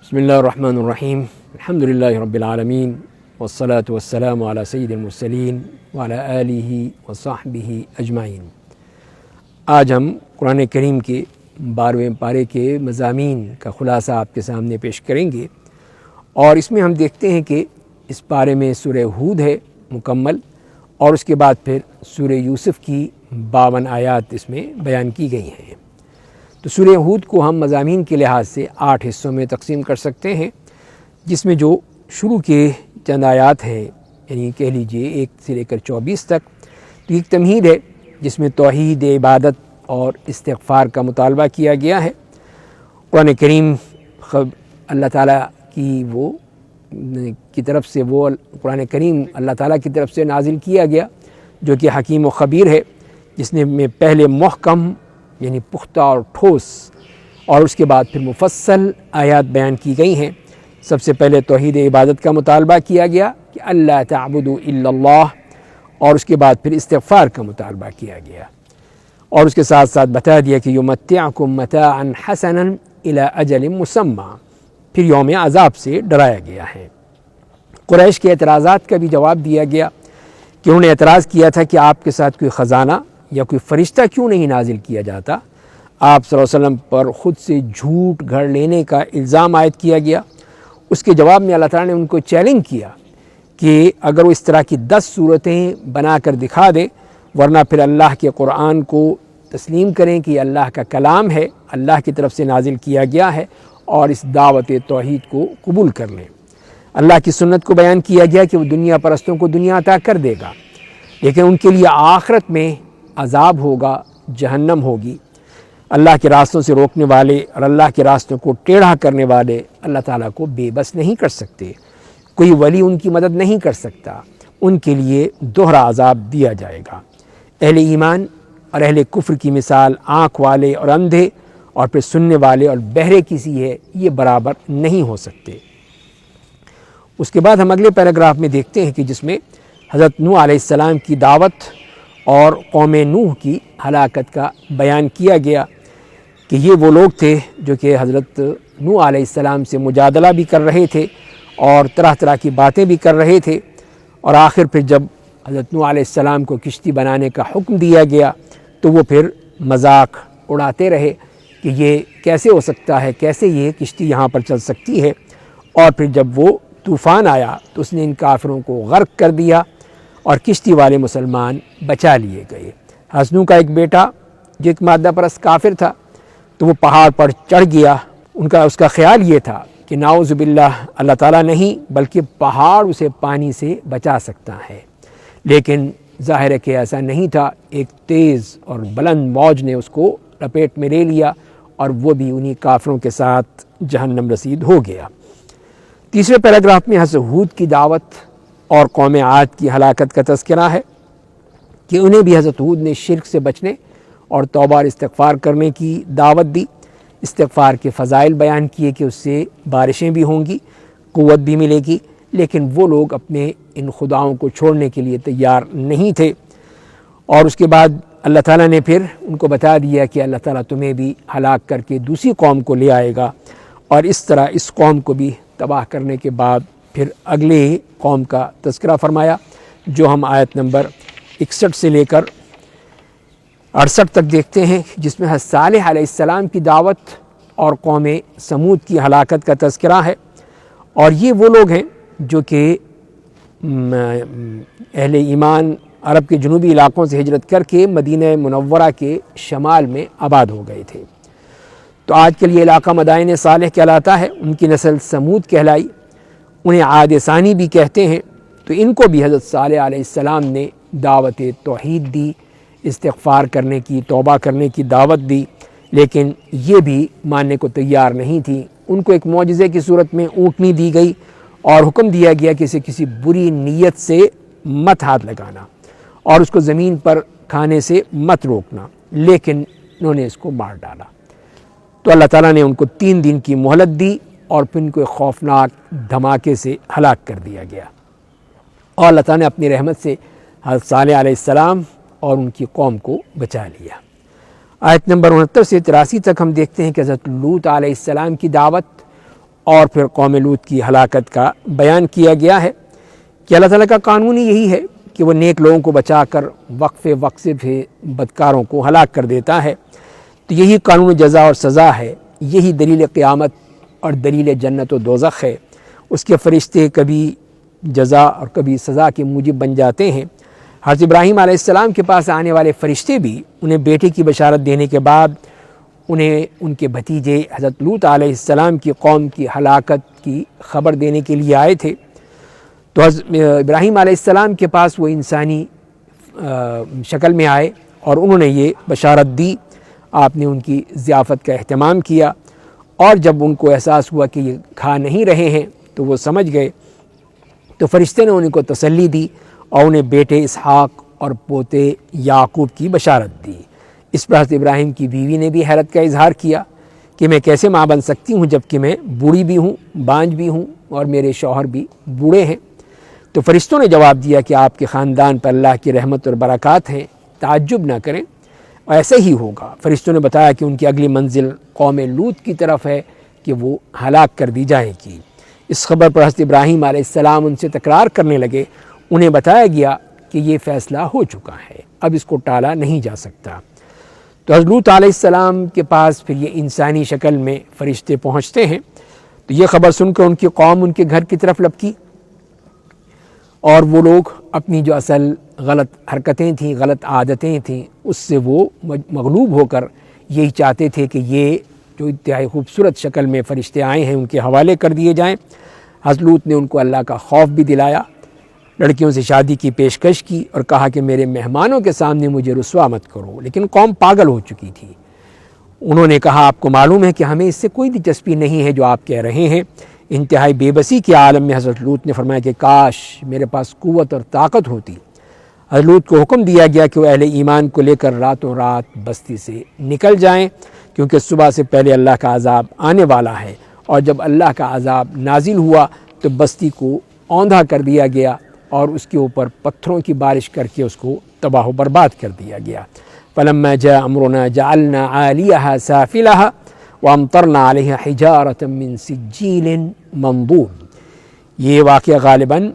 بسم اللہ الرحمن الرحیم الحمد للہ رب العالمین والصلاة والسلام علی سید المرسلین وعلی آلہ وصحبہ اجمعین۔ آج ہم قرآن کریم کے 12ویں پارے کے مضامین کا خلاصہ آپ کے سامنے پیش کریں گے، اور اس میں ہم دیکھتے ہیں کہ اس پارے میں سورہ ہود ہے مکمل، اور اس کے بعد پھر سورہ یوسف کی 52 آیات اس میں بیان کی گئی ہیں۔ تو سورہ ہود کو ہم مضامین کے لحاظ سے 8 حصوں میں تقسیم کر سکتے ہیں، جس میں جو شروع کے چند آیات ہیں، یعنی کہہ لیجئے 1 سے لے کر 24 تک، تو ایک تمہید ہے جس میں توحید عبادت اور استغفار کا مطالبہ کیا گیا ہے۔ قرآن کریم اللہ تعالیٰ کی طرف سے وہ قرآن کریم اللہ تعالیٰ کی طرف سے نازل کیا گیا، جو کہ حکیم و خبیر ہے، جس نے میں پہلے محکم یعنی پختہ اور ٹھوس، اور اس کے بعد پھر مفصل آیات بیان کی گئی ہیں۔ سب سے پہلے توحید عبادت کا مطالبہ کیا گیا کہ اللہ تعبدوا الا اللہ، اور اس کے بعد پھر استغفار کا مطالبہ کیا گیا، اور اس کے ساتھ ساتھ بتا دیا کہ یمتعکم متاعا حسنا الی اجل مسمى، پھر یوم عذاب سے ڈرایا گیا ہے۔ قریش کے اعتراضات کا بھی جواب دیا گیا کہ انہوں نے اعتراض کیا تھا کہ آپ کے ساتھ کوئی خزانہ یا کوئی فرشتہ کیوں نہیں نازل کیا جاتا۔ آپ صلی اللہ علیہ وسلم پر خود سے جھوٹ گھڑ لینے کا الزام عائد کیا گیا۔ اس کے جواب میں اللہ تعالیٰ نے ان کو چیلنج کیا کہ اگر وہ اس طرح کی 10 صورتیں بنا کر دکھا دے، ورنہ پھر اللہ کے قرآن کو تسلیم کریں کہ یہ اللہ کا کلام ہے، اللہ کی طرف سے نازل کیا گیا ہے، اور اس دعوت توحید کو قبول کر لیں۔ اللہ کی سنت کو بیان کیا گیا کہ وہ دنیا پرستوں کو دنیا عطا کر دے گا، لیکن ان کے لیے آخرت میں عذاب ہوگا، جہنم ہوگی۔ اللہ کے راستوں سے روکنے والے اور اللہ کے راستوں کو ٹیڑھا کرنے والے اللہ تعالیٰ کو بے بس نہیں کر سکتے، کوئی ولی ان کی مدد نہیں کر سکتا، ان کے لیے دوہرا عذاب دیا جائے گا۔ اہل ایمان اور اہل کفر کی مثال آنکھ والے اور اندھے اور پھر سننے والے اور بہرے کی سی ہے، یہ برابر نہیں ہو سکتے۔ اس کے بعد ہم اگلے پیراگراف میں دیکھتے ہیں کہ جس میں حضرت نوح علیہ السلام کی دعوت اور قوم نوح کی ہلاکت کا بیان کیا گیا کہ یہ وہ لوگ تھے جو کہ حضرت نوح علیہ السلام سے مجادلہ بھی کر رہے تھے اور طرح طرح کی باتیں بھی کر رہے تھے، اور آخر پھر جب حضرت نوح علیہ السلام کو کشتی بنانے کا حکم دیا گیا تو وہ پھر مذاق اڑاتے رہے کہ یہ کیسے ہو سکتا ہے، کیسے یہ کشتی یہاں پر چل سکتی ہے، اور پھر جب وہ طوفان آیا تو اس نے ان کافروں کو غرق کر دیا اور کشتی والے مسلمان بچا لیے گئے۔ حسنو کا ایک بیٹا جو ایک مادہ پرست کافر تھا، تو وہ پہاڑ پر چڑھ گیا۔ اس کا خیال یہ تھا کہ نعوذ باللہ اللہ تعالیٰ نہیں بلکہ پہاڑ اسے پانی سے بچا سکتا ہے، لیکن ظاہر ہے کہ ایسا نہیں تھا۔ ایک تیز اور بلند موج نے اس کو لپیٹ میں لے لیا، اور وہ بھی انہی کافروں کے ساتھ جہنم رسید ہو گیا۔ تیسرے پیراگراف میں حضرت ہود کی دعوت اور قوم عاد کی ہلاکت کا تذکرہ ہے کہ انہیں بھی حضرت ہود نے شرک سے بچنے اور توبہ اور استغفار کرنے کی دعوت دی۔ استغفار کے فضائل بیان کیے کہ اس سے بارشیں بھی ہوں گی، قوت بھی ملے گی، لیکن وہ لوگ اپنے ان خداؤں کو چھوڑنے کے لیے تیار نہیں تھے۔ اور اس کے بعد اللہ تعالیٰ نے پھر ان کو بتا دیا کہ اللہ تعالیٰ تمہیں بھی ہلاک کر کے دوسری قوم کو لے آئے گا، اور اس طرح اس قوم کو بھی تباہ کرنے کے بعد پھر اگلے قوم کا تذکرہ فرمایا، جو ہم آیت نمبر 61 سے لے کر 68 تک دیکھتے ہیں، جس میں حضرت صالح علیہ السلام کی دعوت اور قوم سمود کی ہلاکت کا تذکرہ ہے۔ اور یہ وہ لوگ ہیں جو کہ اہل ایمان عرب کے جنوبی علاقوں سے ہجرت کر کے مدینہ منورہ کے شمال میں آباد ہو گئے تھے۔ تو آج کے لیے علاقہ مدائن صالح کہلاتا ہے، ان کی نسل سمود کہلائی، انہیں عاد ثانی بھی کہتے ہیں۔ تو ان کو بھی حضرت صالح علیہ السلام نے دعوت توحید دی، استغفار کرنے کی، توبہ کرنے کی دعوت دی، لیکن یہ بھی ماننے کو تیار نہیں تھی۔ ان کو ایک معجزے کی صورت میں اونٹنی دی گئی اور حکم دیا گیا کہ اسے کسی بری نیت سے مت ہاتھ لگانا اور اس کو زمین پر کھانے سے مت روکنا، لیکن انہوں نے اس کو مار ڈالا۔ تو اللہ تعالیٰ نے ان کو 3 دن کی مہلت دی، اور پھر ان کو ایک خوفناک دھماکے سے ہلاک کر دیا گیا، اور اللہ تعالیٰ نے اپنی رحمت سے حضرت صالح علیہ السلام اور ان کی قوم کو بچا لیا۔ آیت نمبر 69 سے 83 تک ہم دیکھتے ہیں کہ حضرت لوط علیہ السلام کی دعوت اور پھر قوم لوط کی ہلاکت کا بیان کیا گیا ہے کہ اللہ تعالیٰ کا قانون یہی ہے کہ وہ نیک لوگوں کو بچا کر وقفے سے بدکاروں کو ہلاک کر دیتا ہے۔ تو یہی قانون جزا اور سزا ہے، یہی دلیل قیامت اور دلیل جنت و دوزخ ہے۔ اس کے فرشتے کبھی جزا اور کبھی سزا کے موجب بن جاتے ہیں۔ حضرت ابراہیم علیہ السلام کے پاس آنے والے فرشتے بھی انہیں بیٹے کی بشارت دینے کے بعد انہیں ان کے بھتیجے حضرت لوط علیہ السلام کی قوم کی ہلاکت کی خبر دینے کے لیے آئے تھے۔ تو حضرت ابراہیم علیہ السلام کے پاس وہ انسانی شکل میں آئے اور انہوں نے یہ بشارت دی۔ آپ نے ان کی ضیافت کا اہتمام کیا، اور جب ان کو احساس ہوا کہ یہ کھا نہیں رہے ہیں تو وہ سمجھ گئے، تو فرشتے نے ان کو تسلی دی اور انہیں بیٹے اسحاق اور پوتے یعقوب کی بشارت دی۔ اس پر حضرت ابراہیم کی بیوی نے بھی حیرت کا اظہار کیا کہ میں کیسے ماں بن سکتی ہوں جب کہ میں بوڑھی بھی ہوں، بانجھ بھی ہوں، اور میرے شوہر بھی بوڑھے ہیں۔ تو فرشتوں نے جواب دیا کہ آپ کے خاندان پر اللہ کی رحمت اور برکات ہیں، تعجب نہ کریں، ایسا ہی ہوگا۔ فرشتوں نے بتایا کہ ان کی اگلی منزل قوم لوط کی طرف ہے کہ وہ ہلاک کر دی جائے گی۔ اس خبر پر حضرت ابراہیم علیہ السلام ان سے تکرار کرنے لگے۔ انہیں بتایا گیا کہ یہ فیصلہ ہو چکا ہے، اب اس کو ٹالا نہیں جا سکتا۔ تو حضرت لوط علیہ السلام کے پاس پھر یہ انسانی شکل میں فرشتے پہنچتے ہیں۔ تو یہ خبر سن کر ان کی قوم ان کے گھر کی طرف لپکی، اور وہ لوگ اپنی جو اصل غلط حرکتیں تھیں، غلط عادتیں تھیں، اس سے وہ مغلوب ہو کر یہی چاہتے تھے کہ یہ جو انتہائی خوبصورت شکل میں فرشتے آئے ہیں ان کے حوالے کر دیے جائیں۔ حضرت لوط نے ان کو اللہ کا خوف بھی دلایا، لڑکیوں سے شادی کی پیشکش کی اور کہا کہ میرے مہمانوں کے سامنے مجھے رسوا مت کرو، لیکن قوم پاگل ہو چکی تھی۔ انہوں نے کہا آپ کو معلوم ہے کہ ہمیں اس سے کوئی دلچسپی نہیں ہے جو آپ کہہ رہے ہیں۔ انتہائی بے بسی کے عالم میں حضرت لوط نے فرمایا کہ کاش میرے پاس قوت اور طاقت ہوتی۔ حضرت لوط کو حکم دیا گیا کہ وہ اہل ایمان کو لے کر راتوں رات بستی سے نکل جائیں، کیونکہ صبح سے پہلے اللہ کا عذاب آنے والا ہے۔ اور جب اللہ کا عذاب نازل ہوا تو بستی کو اوندھا کر دیا گیا اور اس کے اوپر پتھروں کی بارش کر کے اس کو تباہ و برباد کر دیا گیا۔ فلما جاء امرنا جعلنا عالیہا سافلہا وامطرنا علیہا حجارۃ من سجیل منضود۔ یہ واقعہ غالباً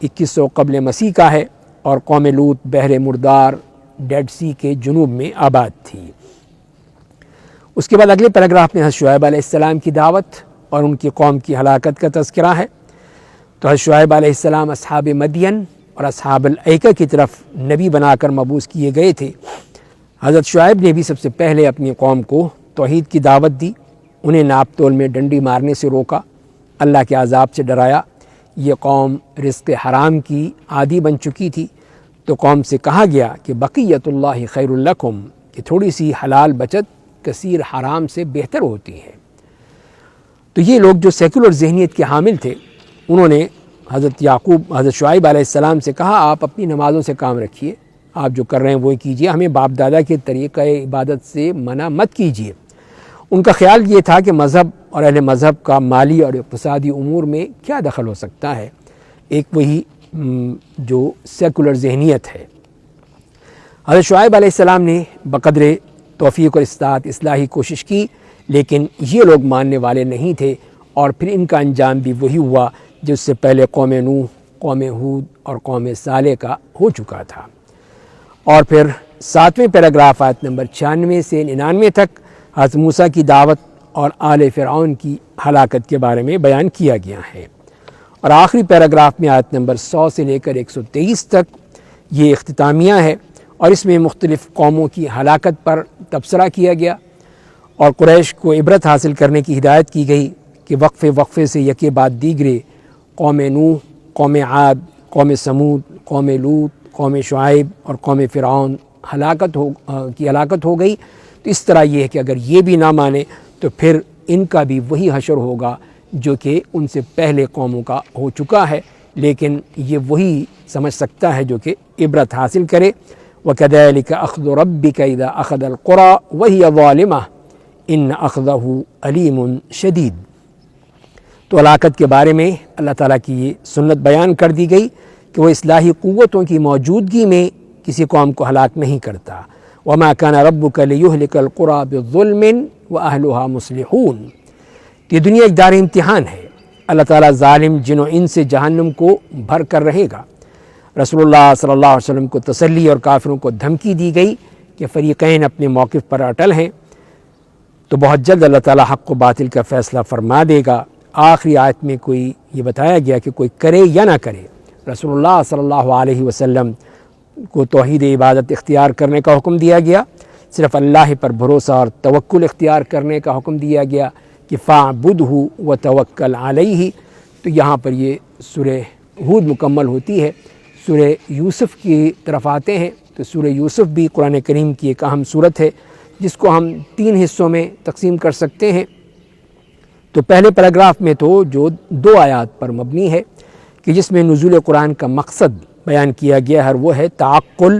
2100 قبل مسیح کا ہے، اور قوم لوط بحر مردار ڈیڈ سی کے جنوب میں آباد تھی۔ اس کے بعد اگلے پیراگراف میں حضرت شعیب علیہ السلام کی دعوت اور ان کی قوم کی ہلاکت کا تذکرہ ہے۔ تو حضرت شعیب علیہ السلام اصحاب مدین اور اصحاب الایکہ کی طرف نبی بنا کر مبعوث کیے گئے تھے۔ حضرت شعیب نے بھی سب سے پہلے اپنی قوم کو توحید کی دعوت دی، انہیں ناپ تول میں ڈنڈی مارنے سے روکا، اللہ کے عذاب سے ڈرایا۔ یہ قوم رزق حرام کی عادی بن چکی تھی، تو قوم سے کہا گیا کہ بقیت اللہ خیر لکم، کہ تھوڑی سی حلال بچت کثیر حرام سے بہتر ہوتی ہے۔ تو یہ لوگ جو سیکولر ذہنیت کے حامل تھے، انہوں نے حضرت شعیب علیہ السلام سے کہا آپ اپنی نمازوں سے کام رکھیے، آپ جو کر رہے ہیں وہی کیجئے، ہمیں باپ دادا کے طریقہ عبادت سے منع مت کیجئے۔ ان کا خیال یہ تھا کہ مذہب اور اہل مذہب کا مالی اور اقتصادی امور میں کیا دخل ہو سکتا ہے، ایک وہی جو سیکولر ذہنیت ہے۔ حضرت شعیب علیہ السلام نے بقدر توفیق اور استطاعت اصلاحی کوشش کی، لیکن یہ لوگ ماننے والے نہیں تھے، اور پھر ان کا انجام بھی وہی ہوا جس سے پہلے قوم نوح، قوم ہود اور قوم صالح کا ہو چکا تھا۔ اور پھر 7ویں پیراگراف آیت نمبر 96 سے 99 تک حضرت موسیٰ کی دعوت اور آل فرعون کی ہلاکت کے بارے میں بیان کیا گیا ہے۔ اور آخری پیراگراف میں آیت نمبر 100 سے لے کر 123 تک یہ اختتامیہ ہے، اور اس میں مختلف قوموں کی ہلاکت پر تبصرہ کیا گیا، اور قریش کو عبرت حاصل کرنے کی ہدایت کی گئی کہ وقفے سے یکے بعد دیگرے قوم نوح، قوم عاد، قوم سمود، قوم لوط، قوم شعیب اور قوم فرعون کی ہلاکت ہو گئی۔ تو اس طرح یہ ہے کہ اگر یہ بھی نہ مانے تو پھر ان کا بھی وہی حشر ہوگا جو کہ ان سے پہلے قوموں کا ہو چکا ہے، لیکن یہ وہی سمجھ سکتا ہے جو کہ عبرت حاصل کرے۔ وَكَذَلِكَ أَخْذُ رَبِّكَ إِذَا أَخَذَ الْقُرَىٰ وَهِيَ ظَالِمَةٌ إِنَّ أَخْذَهُ أَلِيمٌ شَدِيدٌ۔ تو ہلاکت کے بارے میں اللہ تعالیٰ کی یہ سنت بیان کر دی گئی کہ وہ اصلاحی قوتوں کی موجودگی میں کسی قوم کو ہلاک نہیں کرتا۔ وَمَا كَانَ رَبُّكَ لِيُهْلِكَ الْقُرَىٰ بِظُلْمٍ وَأَهْلُهَا مُصْلِحُونَ۔ تو یہ دنیا ایک دار امتحان ہے، اللہ تعالیٰ ظالم جن و انس سے جہنم کو بھر کر رہے گا۔ رسول اللہ صلی اللہ علیہ وسلم کو تسلی اور کافروں کو دھمکی دی گئی کہ فریقین اپنے موقف پر اٹل ہیں، تو بہت جلد اللہ تعالیٰ حق و باطل کا فیصلہ فرما دے گا۔ آخری آیت میں یہ بتایا گیا کہ کوئی کرے یا نہ کرے، رسول اللہ صلی اللہ علیہ وسلم کو توحید عبادت اختیار کرنے کا حکم دیا گیا، صرف اللہ پر بھروسہ اور توکل اختیار کرنے کا حکم دیا گیا کہ فاعبدہ وتوکل علیہ۔ تو یہاں پر یہ سورہ ہود مکمل ہوتی ہے، سورہ یوسف کی طرف آتے ہیں۔ تو سورہ یوسف بھی قرآن کریم کی ایک اہم صورت ہے جس کو ہم 3 حصوں میں تقسیم کر سکتے ہیں۔ تو پہلے پیراگراف میں تو جو 2 آیات پر مبنی ہے کہ جس میں نزول قرآن کا مقصد بیان کیا گیا ہے، وہ ہے تعقل،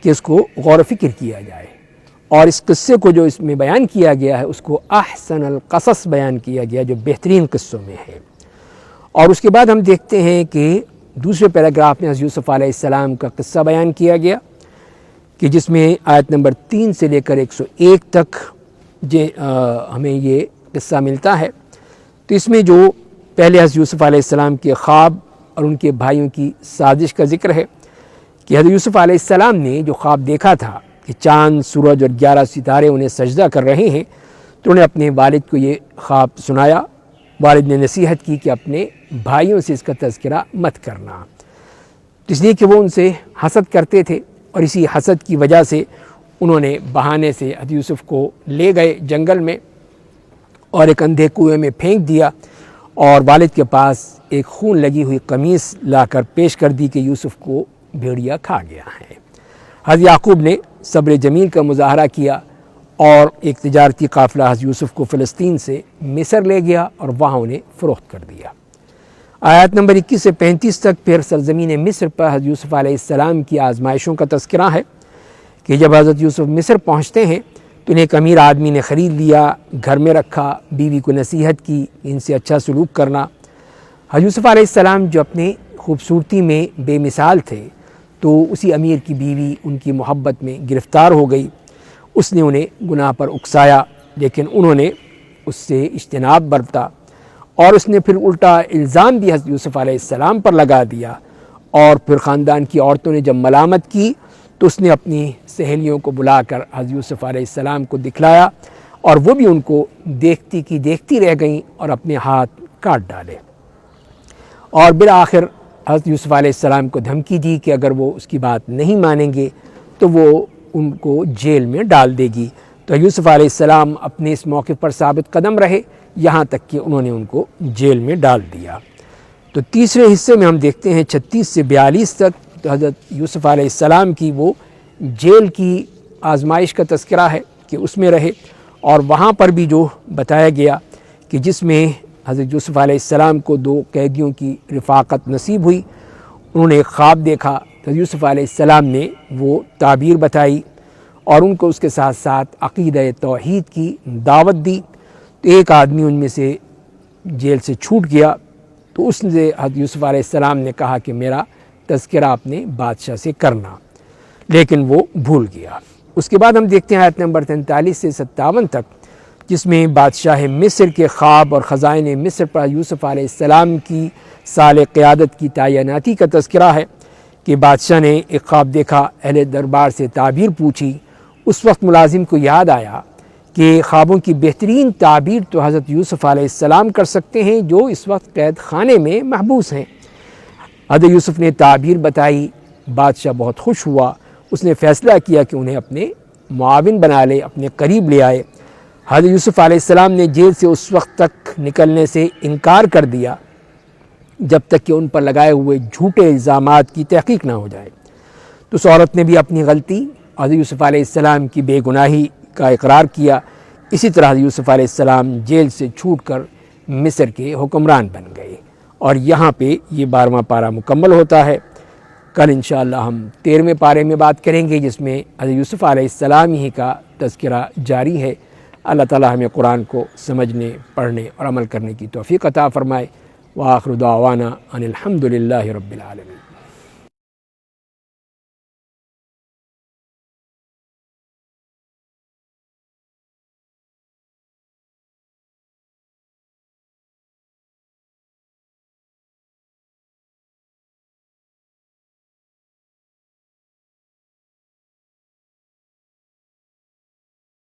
کہ اس کو غور و فکر کیا جائے، اور اس قصے کو جو اس میں بیان کیا گیا ہے اس کو احسن القصص بیان کیا گیا، جو بہترین قصوں میں ہے۔ اور اس کے بعد ہم دیکھتے ہیں کہ دوسرے پیراگراف میں حضرت یوسف علیہ السلام کا قصہ بیان کیا گیا کہ جس میں آیت نمبر 3 سے لے کر 101 تک ہمیں یہ قصہ ملتا ہے۔ تو اس میں جو پہلے حضرت یوسف علیہ السلام کے خواب اور ان کے بھائیوں کی سازش کا ذکر ہے کہ حضرت یوسف علیہ السلام نے جو خواب دیکھا تھا کہ چاند، سورج اور 11 ستارے انہیں سجدہ کر رہے ہیں، تو انہیں اپنے والد کو یہ خواب سنایا۔ والد نے نصیحت کی کہ اپنے بھائیوں سے اس کا تذکرہ مت کرنا، اس لیے کہ وہ ان سے حسد کرتے تھے، اور اسی حسد کی وجہ سے انہوں نے بہانے سے حضرت یوسف کو لے گئے جنگل میں اور ایک اندھے کنویں میں پھینک دیا، اور والد کے پاس ایک خون لگی ہوئی قمیص لا کر پیش کر دی کہ یوسف کو بھیڑیا کھا گیا ہے۔ حضرت یعقوب نے صبر جمیل کا مظاہرہ کیا، اور ایک تجارتی قافلہ حضرت یوسف کو فلسطین سے مصر لے گیا اور وہاں انہیں فروخت کر دیا۔ آیات نمبر 21 سے 35 تک پھر سرزمین مصر پر حضرت یوسف علیہ السلام کی آزمائشوں کا تذکرہ ہے کہ جب حضرت یوسف مصر پہنچتے ہیں تو انہیں ایک امیر آدمی نے خرید لیا، گھر میں رکھا، بیوی کو نصیحت کی ان سے اچھا سلوک کرنا۔ حضرت یوسف علیہ السلام جو اپنے خوبصورتی میں بے مثال تھے، تو اسی امیر کی بیوی ان کی محبت میں گرفتار ہو گئی۔ اس نے انہیں گناہ پر اکسایا، لیکن انہوں نے اس سے اجتناب برتا، اور اس نے پھر الٹا الزام بھی حضرت یوسف علیہ السلام پر لگا دیا، اور پھر خاندان کی عورتوں نے جب ملامت کی تو اس نے اپنی سہیلیوں کو بلا کر حضرت یوسف علیہ السلام کو دکھلایا، اور وہ بھی ان کو دیکھتی کی دیکھتی رہ گئیں اور اپنے ہاتھ کاٹ ڈالے، اور بالآخر حضرت یوسف علیہ السلام کو دھمکی دی کہ اگر وہ اس کی بات نہیں مانیں گے تو وہ ان کو جیل میں ڈال دے گی۔ تو یوسف علیہ السلام اپنے اس موقع پر ثابت قدم رہے، یہاں تک کہ انہوں نے ان کو جیل میں ڈال دیا۔ تو تیسرے حصے میں ہم دیکھتے ہیں 36 سے 42 تک، تو حضرت یوسف علیہ السلام کی وہ جیل کی آزمائش کا تذکرہ ہے کہ اس میں رہے، اور وہاں پر بھی جو بتایا گیا کہ جس میں حضرت یوسف علیہ السلام کو 2 قیدیوں کی رفاقت نصیب ہوئی، انہوں نے ایک خواب دیکھا، حضرت یوسف علیہ السلام نے وہ تعبیر بتائی اور ان کو اس کے ساتھ ساتھ عقیدہ توحید کی دعوت دی۔ تو ایک آدمی ان میں سے جیل سے چھوٹ گیا، تو اس نے حضرت یوسف علیہ السلام نے کہا کہ میرا تذکرہ اپنے بادشاہ سے کرنا، لیکن وہ بھول گیا۔ اس کے بعد ہم دیکھتے ہیں آیت نمبر 43 سے 57 تک، جس میں بادشاہ مصر کے خواب اور خزائن مصر پر یوسف علیہ السلام کی سال قیادت کی تعیناتی کا تذکرہ ہے کہ بادشاہ نے ایک خواب دیکھا، اہل دربار سے تعبیر پوچھی۔ اس وقت ملازم کو یاد آیا کہ خوابوں کی بہترین تعبیر تو حضرت یوسف علیہ السلام کر سکتے ہیں جو اس وقت قید خانے میں محبوس ہیں۔ حضرت یوسف نے تعبیر بتائی، بادشاہ بہت خوش ہوا، اس نے فیصلہ کیا کہ انہیں اپنے معاون بنا لے، اپنے قریب لے آئے۔ حضرت یوسف علیہ السلام نے جیل سے اس وقت تک نکلنے سے انکار کر دیا جب تک کہ ان پر لگائے ہوئے جھوٹے الزامات کی تحقیق نہ ہو جائے۔ تو اس عورت نے بھی اپنی غلطی، حضرت یوسف علیہ السلام کی بے گناہی کا اقرار کیا۔ اسی طرح حضرت یوسف علیہ السلام جیل سے چھوٹ کر مصر کے حکمران بن گئے، اور یہاں پہ یہ 12واں پارہ مکمل ہوتا ہے۔ کل انشاءاللہ ہم 13ویں پارے میں بات کریں گے جس میں حضرت یوسف علیہ السلام ہی کا تذکرہ جاری ہے۔ اللہ تعالی ہمیں قرآن کو سمجھنے، پڑھنے اور عمل کرنے کی توفیق عطا فرمائے۔ وآخر دعوانا ان الحمد للہ رب العالمین۔